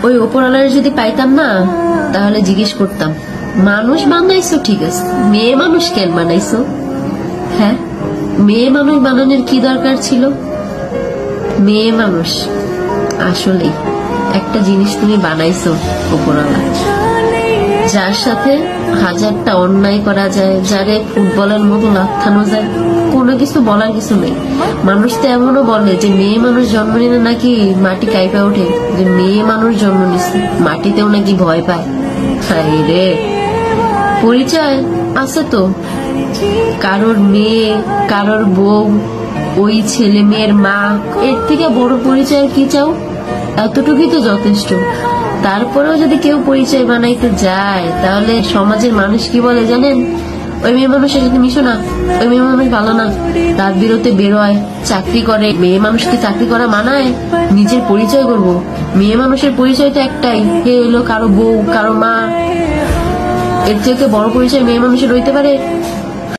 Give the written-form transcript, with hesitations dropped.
ওই ওপরওয়ালার যদি পাইতাম না, তাহলে জিজ্ঞেস করতাম, মানুষ বানাইছো ঠিক আছে, মেয়ে মানুষ কেন বানাইছো? হ্যাঁ, মেয়ে মানুষ বানানোর কি দরকার ছিল? মেয়ে মানুষ আসলে একটা জিনিস তুমি বানাইছো ওপরওয়ালা, যার সাথে হাজারটা অন্যায় করা যায়, যারে ফুটবলের মতো লাথানো যায়, কোনো কিছু বলার কিছু নেই। মানুষ তো এমনও বলে যে মেয়ে মানুষ জন্ম নিলে নাকি মাটি কাইপা ওঠে, যে মেয়ে মানুষ জন্ম নিচ্ছে মাটিতেও নাকি ভয় পায়। হায় রে, পরিচয় আছে তো, কারোর মেয়ে, কারোর বউ, ওই ছেলে মেয়ের মা, এর থেকে বড় পরিচয় কি চাও? এতটুকুই তো যথেষ্ট। তারপরেও যদি কেউ পরিচয় বানাইতে যায়, তাহলে সমাজের মানুষ কি বলে জানেন? ওই মেয়ে মানুষের সাথে মিশো না, ওই মেয়ে মানুষ ভালো না, রাত বিরতে বেরোয়, চাকরি করে। মেয়ে মানুষকে চাকরি করা মানায়? নিজের পরিচয় করব, মেয়ে মানুষের পরিচয় তো একটাই, হে হলো কারো বউ, কারো মা। এর থেকে বড় পরিচয় মেয়ে মানুষের হইতে পারে?